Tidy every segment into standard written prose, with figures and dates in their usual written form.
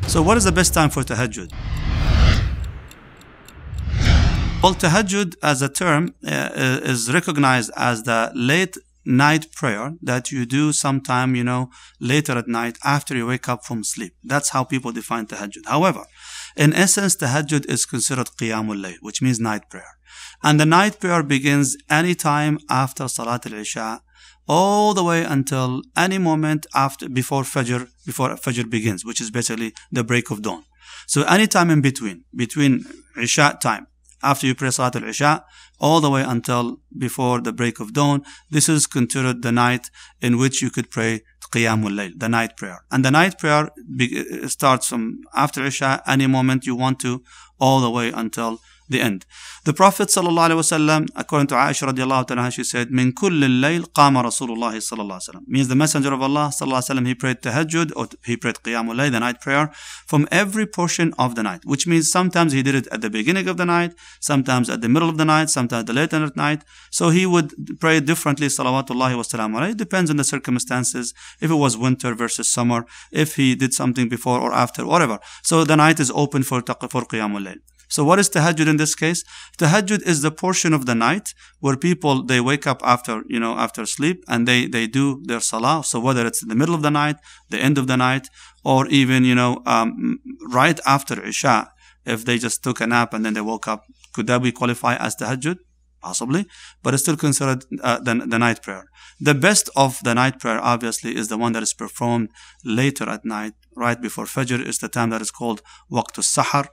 So what is the best time for tahajjud? Well, tahajjud as a term is recognized as the late night prayer that you do sometime, later at night after you wake up from sleep. That's how people define tahajjud. However, in essence, tahajjud is considered qiyamul layl, which means night prayer. And the night prayer begins any time after Salat al-Isha, all the way until any moment before Fajr begins, which is basically the break of dawn. So any time in between Isha time, after you pray Salat al-Isha, all the way until before the break of dawn, this is considered the night in which you could pray Qiyamul Layl, the night prayer. And the night prayer starts from after Isha, any moment you want to, all the way until the end. The Prophet ﷺ, according to Aisha radiallahu anha, she said, "Min kulli al-layl qama Rasulullah sallallahu alaihi wasallam." Means the Messenger of Allah sallallahu alaihi wasallam, he prayed tahajjud, or he prayed qiyamul layl, the night prayer, from every portion of the night. Which means sometimes he did it at the beginning of the night, sometimes at the middle of the night, sometimes at the late at night. So he would pray differently, salawatullahi wa salam alayhi. It depends on the circumstances. If it was winter versus summer, if he did something before or after, whatever. So the night is open for qiyamul layl. So what is tahajjud in this case? Tahajjud is the portion of the night where people, they wake up after sleep, and they do their salah. So whether it's in the middle of the night, the end of the night, or even, right after Isha, if they just took a nap and then they woke up, could that be qualified as tahajjud? Possibly, but it's still considered the night prayer. The best of the night prayer, obviously, is the one that is performed later at night, right before Fajr. Is the time that is called Waqt al-Sahar,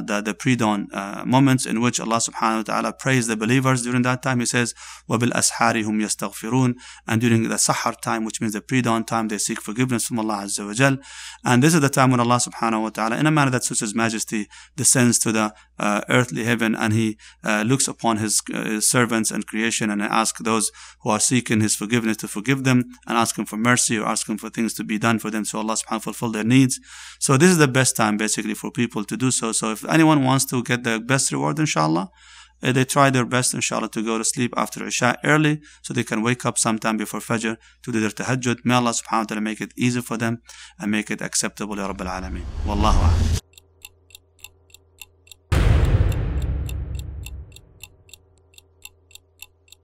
the pre-dawn moments in which Allah subhanahu wa ta'ala prays the believers. During that time, He says, وَبِالْأَسْحَارِ هُمْ يَسْتَغْفِرُونَ. And during the Sahar time, which means the pre-dawn time, they seek forgiveness from Allah Azza wa Jal. And this is the time when Allah subhanahu wa ta'ala, in a manner that suits His Majesty, descends to the earthly heaven, and He looks upon His servants and creation, and asks those who are seeking His forgiveness to forgive them, and ask Him for mercy, or ask Him for things to be done for them, so Allah subhanahu wa ta'ala fulfill their needs. So this is the best time basically for people to do so. So if anyone wants to get the best reward, inshallah, they try their best, inshallah, to go to sleep after Isha early, so they can wake up sometime before Fajr to do their tahajjud. May Allah subhanahu wa ta'ala make it easy for them and make it acceptable, ya Rabbil Alameen. Wallahu a'lam.